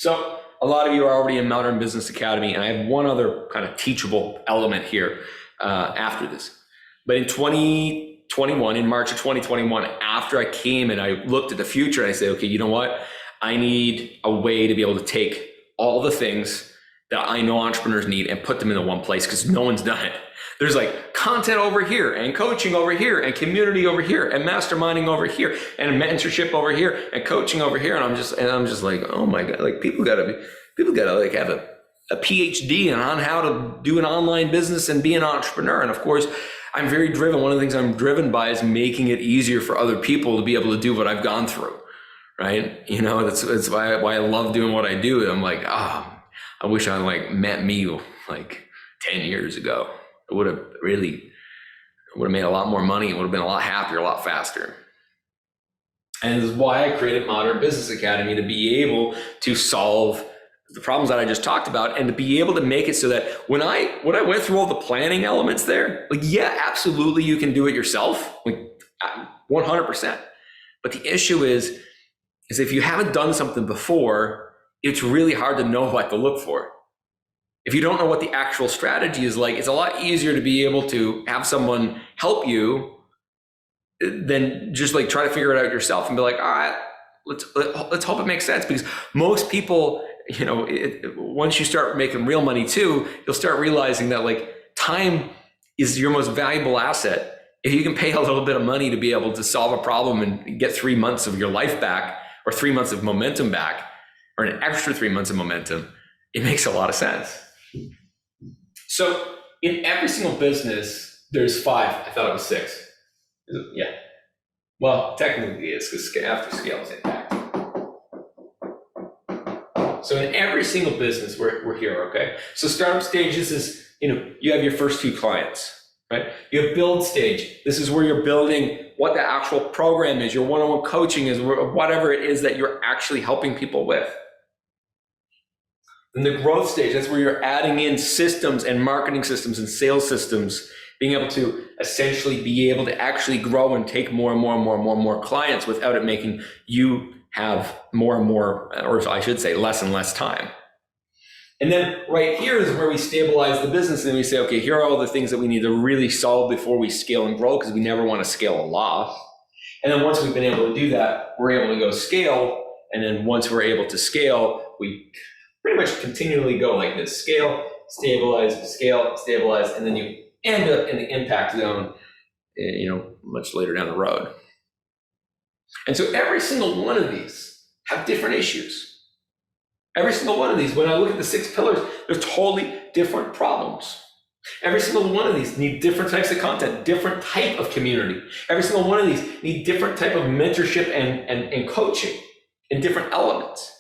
So a lot of you are already in Modern Business Academy, and I have one other kind of teachable element here after this. But in 2021, in March of 2021, after I came and I looked at the future and I said, okay, you know what? I need a way to be able to take all the things that I know entrepreneurs need and put them into one place, because no one's done it. There's like content over here and coaching over here and community over here and masterminding over here and mentorship over here and coaching over here. And I'm just like, oh my God, like people gotta like have a PhD on how to do an online business and be an entrepreneur. And of course, I'm very driven. One of the things I'm driven by is making it easier for other people to be able to do what I've gone through, right? You know, that's why I love doing what I do. I'm like, I wish I like met me like 10 years ago. It would have made a lot more money. It would have been a lot happier, a lot faster. And this is why I created Modern Business Academy, to be able to solve the problems that I just talked about, and to be able to make it so that when I went through all the planning elements there, like, yeah, absolutely, you can do it yourself, like 100%. But the issue is if you haven't done something before, it's really hard to know what to look for. If you don't know what the actual strategy is like, it's a lot easier to be able to have someone help you than just like try to figure it out yourself and be like, all right, let's hope it makes sense. Because most people, you know, once you start making real money too, you'll start realizing that like time is your most valuable asset. If you can pay a little bit of money to be able to solve a problem and get 3 months of your life back, or 3 months of momentum back, or an extra 3 months of momentum, it makes a lot of sense. So in every single business, there's 5. I thought it was 6. Yeah. Well, technically it is, because after scale is impact. So in every single business, we're here, okay? So startup stage, this is, you know, you have your first 2 clients, right? You have build stage. This is where you're building what the actual program is, your one-on-one coaching is, whatever it is that you're actually helping people with. In the growth stage, that's where you're adding in systems and marketing systems and sales systems, being able to essentially be able to actually grow and take more and more clients without it making you have more and more, or I should say less and less time. And then right here is where we stabilize the business, and we say, okay, here are all the things that we need to really solve before we scale and grow, because we never want to scale a loss. And then once we've been able to do that, we're able to go scale. And then once we're able to scale, we pretty much continually go like this: scale, stabilize, scale, stabilize, and then you end up in the impact zone, you know, much later down the road. And so every single one of these have different issues. Every single one of these, when I look at the 6 pillars, they're totally different problems. Every single one of these need different types of content, different type of community. Every single one of these need different type of mentorship and coaching in different elements.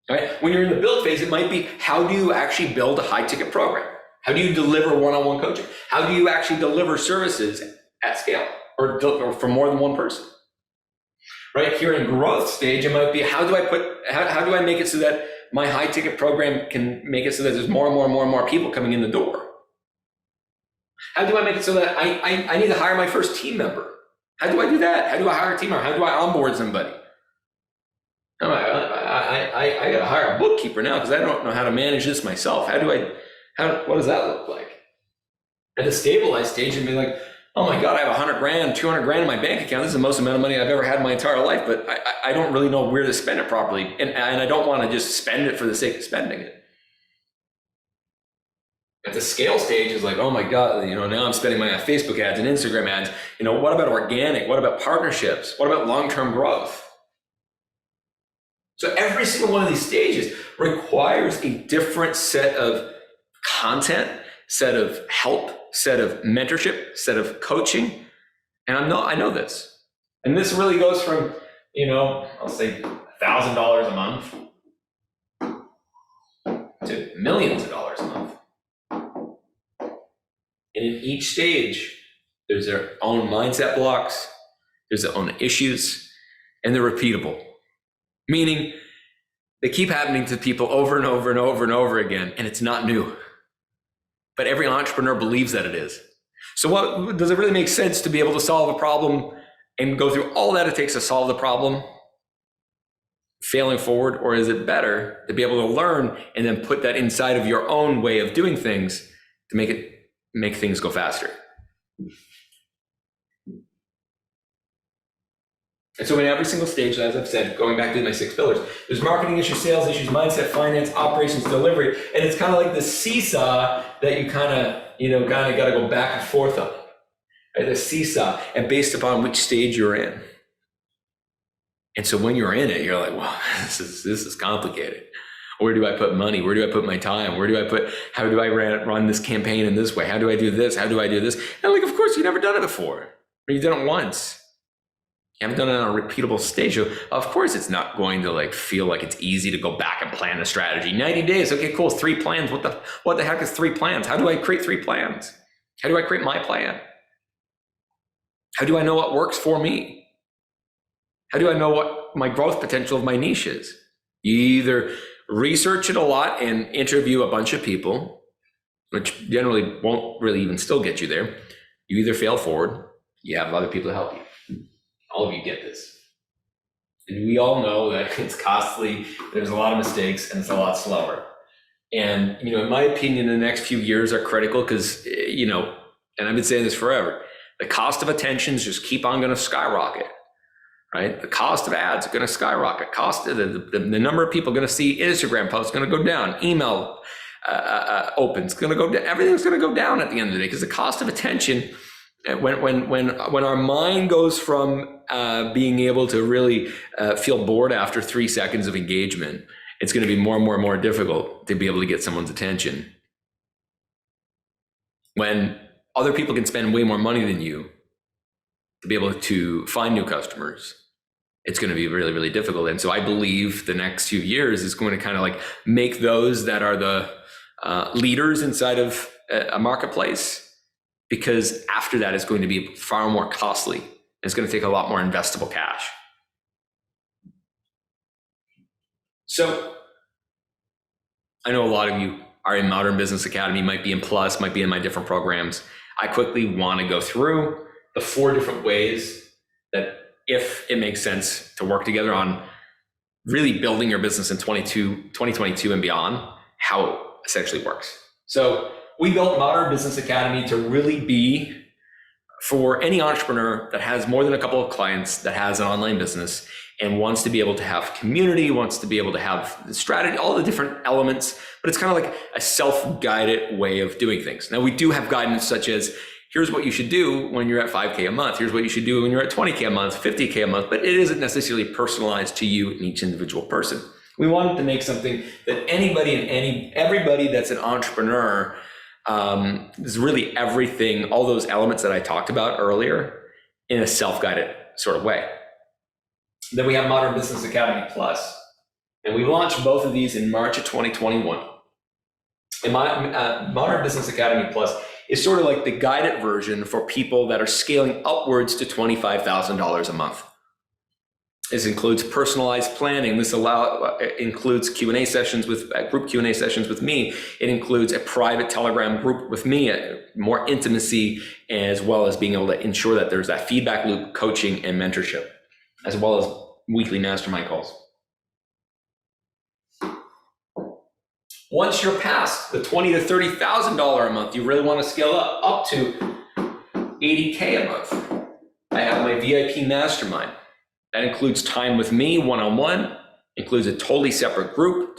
Right? When you're in the build phase, it might be, how do you actually build a high-ticket program? How do you deliver one-on-one coaching? How do you actually deliver services at scale, or for more than one person? Right here in growth stage, it might be, how do I make it so that my high-ticket program can make it so that there's more and more people coming in the door? How do I make it so that I need to hire my first team member? How do I do that? How do I hire a team member? How do I onboard somebody? I got to hire a bookkeeper now because I don't know how to manage this myself. What does that look like? At the stabilized stage, and be like, oh my God, I have 100 grand, 200 grand in my bank account. This is the most amount of money I've ever had in my entire life, but I don't really know where to spend it properly. And I don't want to just spend it for the sake of spending it. At the scale stage is like, oh my God, you know, now I'm spending money on Facebook ads and Instagram ads. You know, what about organic? What about partnerships? What about long-term growth? So every single one of these stages requires a different set of content, set of help, set of mentorship, set of coaching. And I know this. And this really goes from, you know, I'll say $1,000 a month to millions of dollars a month. And in each stage, there's their own mindset blocks, there's their own issues, and they're repeatable. Meaning they keep happening to people over and over and over and over again, and it's not new. But every entrepreneur believes that it is. So does it really make sense to be able to solve a problem and go through all that it takes to solve the problem failing forward, or is it better to be able to learn and then put that inside of your own way of doing things to make things go faster? And so in every single stage, as I've said, going back to my 6 pillars, there's marketing issues, sales issues, mindset, finance, operations, delivery. And it's kind of like the seesaw that you kind of got to go back and forth on, right? The seesaw, and based upon which stage you're in. And so when you're in it, you're like, well, this is complicated. Where do I put money? Where do I put my time? How do I run this campaign in this way? How do I do this? How do I do this? And like, of course, you've never done it before. Or you've done it once. You haven't done it on a repeatable stage. So of course, it's not going to like feel like it's easy to go back and plan a strategy. 90 days. Okay, cool. 3 plans. What the heck is 3 plans? How do I create 3 plans? How do I create my plan? How do I know what works for me? How do I know what my growth potential of my niche is? You either research it a lot and interview a bunch of people, which generally won't really even still get you there. You either fail forward, you have other people to help you. All of you get this. And we all know that it's costly, there's a lot of mistakes, and it's a lot slower. And, in my opinion, the next few years are critical because, and I've been saying this forever, the cost of attentions just keep on going to skyrocket. Right? The cost of ads are going to skyrocket. The number of people going to see Instagram posts going to go down. Email opens going to go down. Everything's going to go down at the end of the day because the cost of attention, when our mind goes from being able to really feel bored after 3 seconds of engagement, it's going to be more and more and more difficult to be able to get someone's attention. When other people can spend way more money than you to be able to find new customers, it's going to be really, really difficult. And so I believe the next few years is going to kind of like make those that are the leaders inside of a marketplace, because after that it's going to be far more costly. It's going to take a lot more investable cash. So I know a lot of you are in Modern Business Academy, might be in Plus, might be in my different programs. I quickly want to go through the 4 different ways that, if it makes sense to work together on really building your business in 2022 and beyond, how it essentially works. So we built Modern Business Academy to really be for any entrepreneur that has more than a couple of clients, that has an online business and wants to be able to have community, wants to be able to have the strategy, all the different elements, but it's kind of like a self-guided way of doing things. Now, we do have guidance such as, here's what you should do when you're at 5K a month. Here's what you should do when you're at 20K a month, 50K a month, but it isn't necessarily personalized to you and each individual person. We wanted to make something that everybody that's an entrepreneur is really everything, all those elements that I talked about earlier in a self-guided sort of way. Then we have Modern Business Academy Plus, and we launched both of these in March of 2021. And my Modern Business Academy Plus is sort of like the guided version for people that are scaling upwards to $25,000 a month. This includes personalized planning. This includes Q&A sessions with group Q&A sessions with me. It includes a private Telegram group with me, more intimacy, as well as being able to ensure that there's that feedback loop, coaching, and mentorship, as well as weekly mastermind calls. Once you're past the $20,000 to $30,000 a month, you really want to scale up to $80K a month. I have my VIP mastermind. That includes time with me one-on-one, includes a totally separate group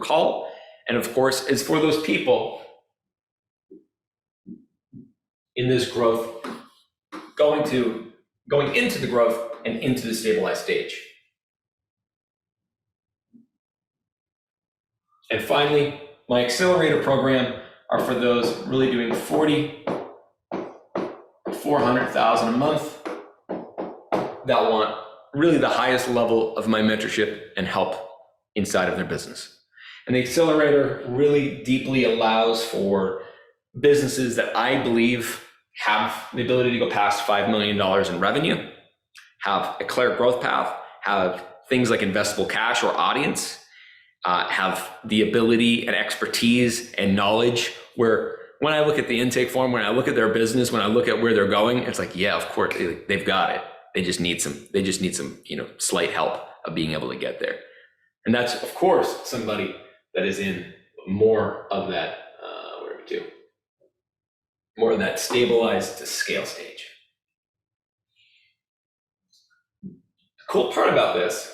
call. And of course, it's for those people in this growth, going into the growth and into the stabilized stage. And finally, my Accelerator Program are for those really doing 40, 400,000 a month that want really the highest level of my mentorship and help inside of their business. And the Accelerator really deeply allows for businesses that I believe have the ability to go past $5 million in revenue, have a clear growth path, have things like investable cash or audience, have the ability and expertise and knowledge where when I look at the intake form, when I look at their business, when I look at where they're going, it's like, yeah, of course, they've got it. They just need some, slight help of being able to get there. And that's, of course, somebody that is in more of that, more of that stabilized to scale stage. The cool part about this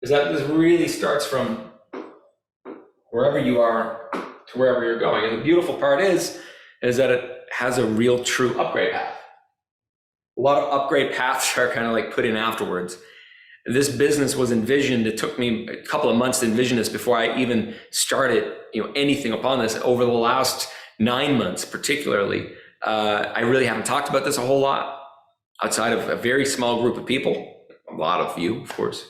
is that this really starts from wherever you are to wherever you're going. And the beautiful part is that it has a real true upgrade path. A lot of upgrade paths are kind of like put in afterwards. This business was envisioned. It took me a couple of months to envision this before I even started, anything upon this. Over the last 9 months, particularly, I really haven't talked about this a whole lot outside of a very small group of people, a lot of you, of course.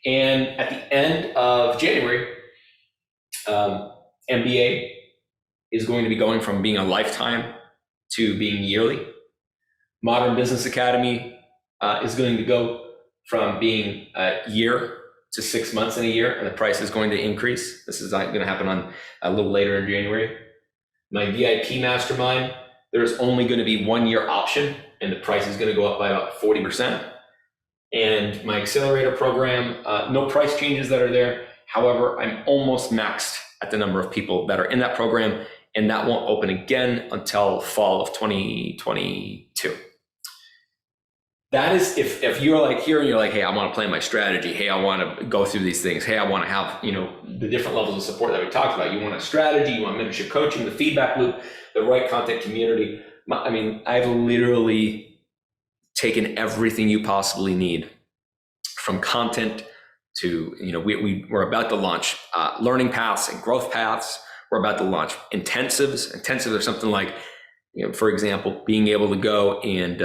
And at the end of January, MBA is going to be going from being a lifetime to being yearly. Modern Business Academy is going to go from being a year to 6 months in a year, and the price is going to increase. This is going to happen on a little later in January. My VIP Mastermind, there's only going to be 1 year option, and the price is going to go up by about 40%. And my Accelerator Program, no price changes that are there. However, I'm almost maxed at the number of people that are in that program, and that won't open again until fall of 2022. That is, if you're like here and you're like, hey, I want to plan my strategy. Hey, I want to go through these things. Hey, I want to have, the different levels of support that we talked about. You want a strategy, you want mentorship coaching, the feedback loop, the right content community. I've literally taken everything you possibly need, from content to, we're about to launch learning paths and growth paths. We're about to launch intensives. Intensives are something like, for example, being able to go and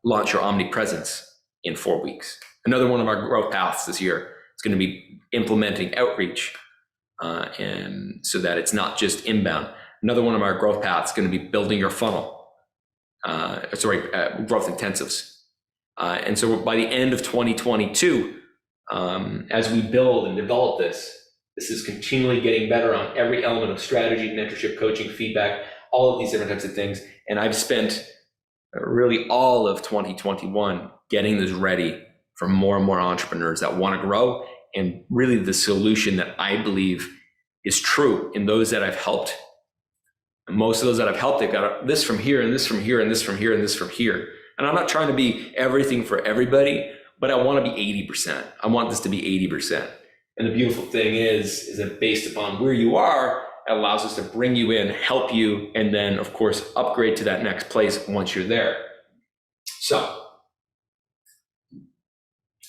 launch your omnipresence in 4 weeks. Another one of our growth paths this year is going to be implementing outreach, and so that it's not just inbound. Another one of our growth paths is going to be building your funnel, growth intensives. And so by the end of 2022, as we build and develop this is continually getting better on every element of strategy, mentorship, coaching, feedback, all of these different types of things. And I've spent really all of 2021 getting this ready for more and more entrepreneurs that want to grow. And really the solution that I believe is true in those that I've helped. And most of those that I've helped, they've got this from here and this from here and this from here and this from here. And I'm not trying to be everything for everybody, but I want to be 80%. I want this to be 80%. And the beautiful thing is that based upon where you are, it allows us to bring you in, help you, and then of course, upgrade to that next place once you're there. So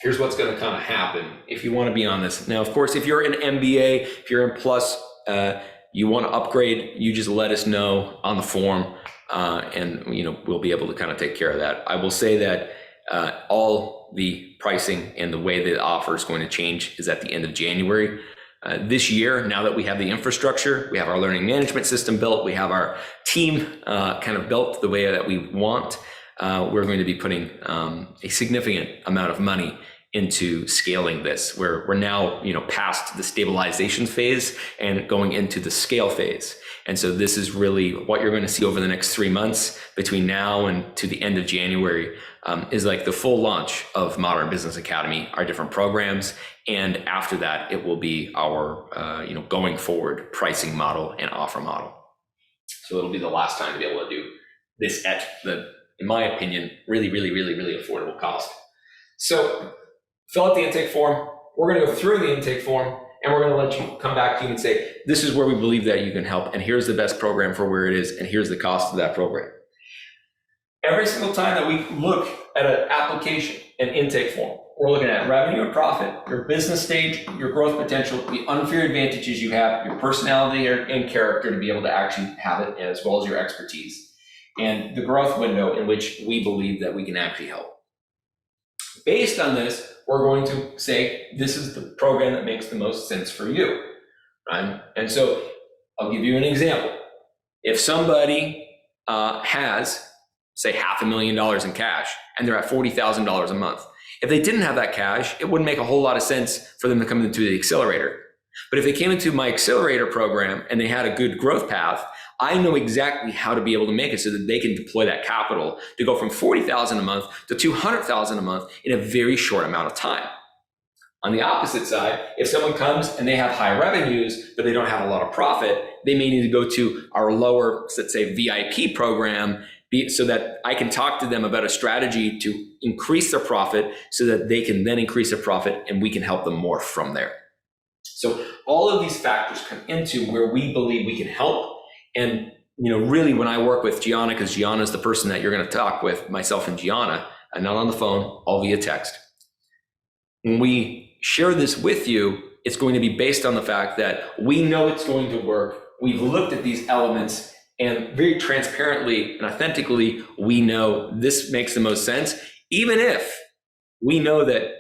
here's what's going to kind of happen if you want to be on this. Now, of course, if you're in MBA, if you're in Plus, you want to upgrade, you just let us know on the form, and we'll be able to kind of take care of that. I will say that all the pricing and the way the offer is going to change is at the end of January. This year, now that we have the infrastructure, we have our learning management system built, we have our team kind of built the way that we want, we're going to be putting a significant amount of money into scaling this. We're now past the stabilization phase and going into the scale phase. And so this is really what you're going to see over the next 3 months between now and to the end of January, is like the full launch of Modern Business Academy, our different programs. And after that, it will be our, going forward pricing model and offer model. So it'll be the last time to be able to do this at the, in my opinion, really, really, really, really affordable cost. So fill out the intake form. We're going to go through the intake form, and we're going to let you come back to you and say, this is where we believe that you can help, and here's the best program for where it is, and here's the cost of that program. Every single time that we look at an application, an intake form, we're looking at revenue and profit, your business stage, your growth potential, the unfair advantages you have, your personality and character to be able to actually have it, as well as your expertise, and the growth window in which we believe that we can actually help. Based on this, we're going to say, this is the program that makes the most sense for you, right? And so I'll give you an example. If somebody has, say, $500,000 in cash, and they're at $40,000 a month, if they didn't have that cash, it wouldn't make a whole lot of sense for them to come into the accelerator. But if they came into my accelerator program and they had a good growth path, I know exactly how to be able to make it so that they can deploy that capital to go from $40,000 a month to $200,000 a month in a very short amount of time. On the opposite side, if someone comes and they have high revenues, but they don't have a lot of profit, they may need to go to our lower, let's say, VIP program, so that I can talk to them about a strategy to increase their profit so that they can then increase their profit and we can help them more from there. So all of these factors come into where we believe we can help. And, really when I work with Gianna, because Gianna is the person that you're going to talk with, myself and Gianna, and not on the phone, all via text. When we share this with you, it's going to be based on the fact that we know it's going to work. We've looked at these elements and very transparently and authentically, we know this makes the most sense, even if we know that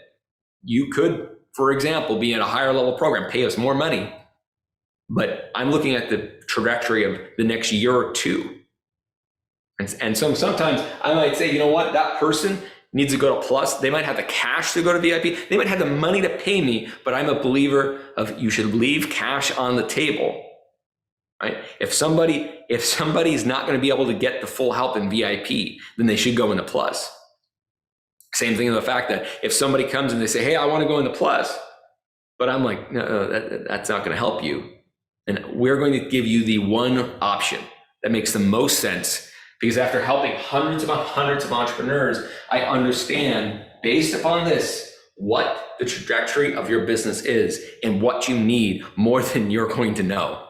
you could, for example, be in a higher level program, pay us more money. But I'm looking at the trajectory of the next year or two. And so sometimes I might say, you know what, that person needs to go to Plus. They might have the cash to go to VIP. They might have the money to pay me, but I'm a believer of you should leave cash on the table, right? If somebody's not going to be able to get the full help in VIP, then they should go into Plus. Same thing with the fact that if somebody comes and they say, hey, I want to go into Plus, but I'm like, no, that's not going to help you. And we're going to give you the one option that makes the most sense. Because after helping hundreds of entrepreneurs, I understand, based upon this, what the trajectory of your business is and what you need more than you're going to know.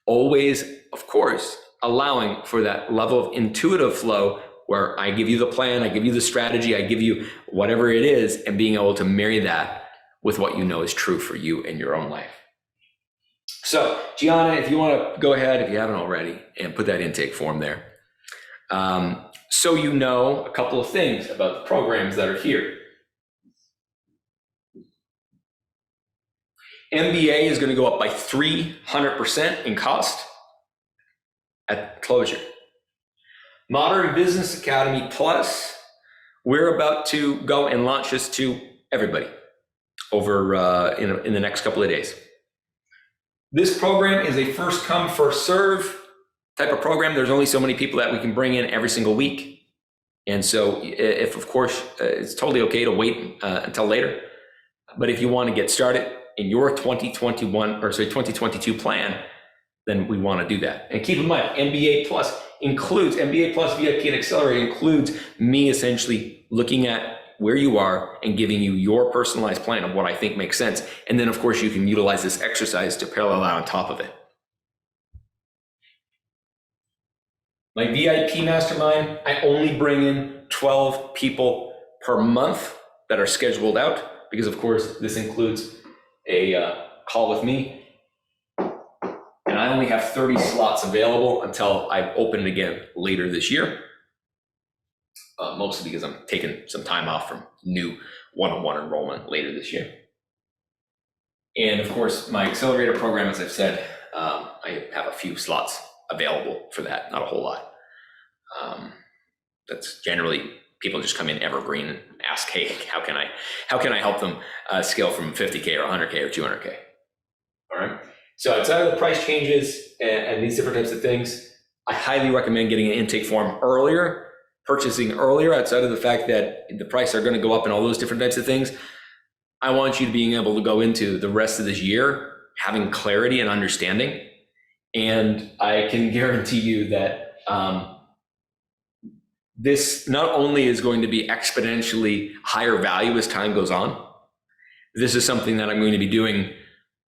Always, of course, allowing for that level of intuitive flow where I give you the plan, I give you the strategy, I give you whatever it is, and being able to marry that with what you know is true for you in your own life. So, Gianna, if you want to go ahead, if you haven't already, and put that intake form there. So you know a couple of things about the programs that are here. MBA is going to go up by 300% in cost at closure. Modern Business Academy Plus, we're about to go and launch this to everybody over in the next couple of days. This program is a first come, first serve type of program. There's only so many people that we can bring in every single week. And so if, of course, it's totally okay to wait until later. But if you want to get started in your 2022 plan, then we want to do that. And keep in mind, MBA Plus VIP and Accelerator includes me essentially looking at where you are and giving you your personalized plan of what I think makes sense. And then, of course, you can utilize this exercise to parallel out on top of it. My VIP mastermind, I only bring in 12 people per month that are scheduled out because, of course, this includes a call with me. And I only have 30 slots available until I open it again later this year. Mostly because I'm taking some time off from new one-on-one enrollment later this year. And of course, my accelerator program, as I've said, I have a few slots available for that, not a whole lot. That's generally people just come in evergreen and ask, hey, how can I help them scale from 50K or 100K or 200K? All right. So outside of the price changes and these different types of things, I highly recommend getting an intake form earlier, purchasing earlier, outside of the fact that the prices are going to go up and all those different types of things. I want you to being able to go into the rest of this year having clarity and understanding. And I can guarantee you that this not only is going to be exponentially higher value as time goes on, this is something that I'm going to be doing,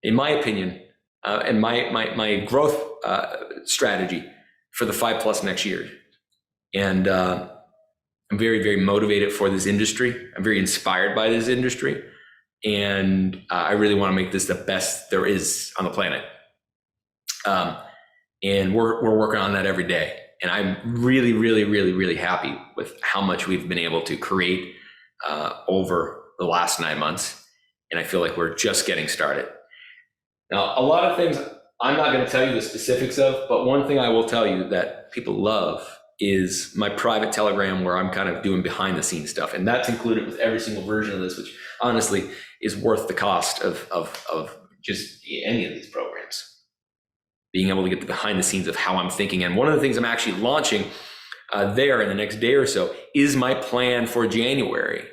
in my opinion, and my growth strategy for the 5+ next year. And I'm very, very motivated for this industry. I'm very inspired by this industry. And I really want to make this the best there is on the planet. And we're working on that every day. And I'm really, really, really, really happy with how much we've been able to create over the last 9 months. And I feel like we're just getting started. Now, a lot of things I'm not going to tell you the specifics of, but one thing I will tell you that people love is my private Telegram where I'm kind of doing behind the scenes stuff. And that's included with every single version of this, which honestly is worth the cost of just any of these programs. being able to get the behind the scenes of how I'm thinking. And one of the things I'm actually launching there in the next day or so is my plan for January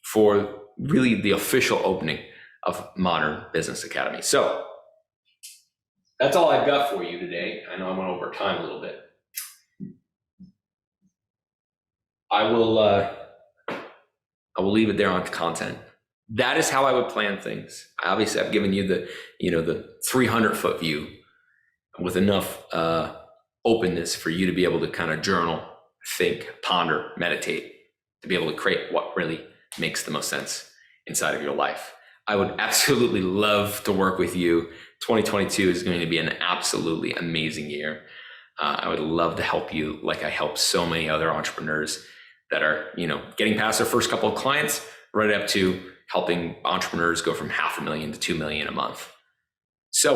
for really the official opening of Modern Business Academy. So that's all I've got for you today. I know I went over time a little bit. I will leave it there on content. That is how I would plan things. Obviously, I've given you the 300-foot view with enough openness for you to be able to kind of journal, think, ponder, meditate, to be able to create what really makes the most sense inside of your life. I would absolutely love to work with you. 2022 is going to be an absolutely amazing year. I would love to help you like I help so many other entrepreneurs that are, getting past their first couple of clients right up to helping entrepreneurs go from $500,000 to $2 million a month.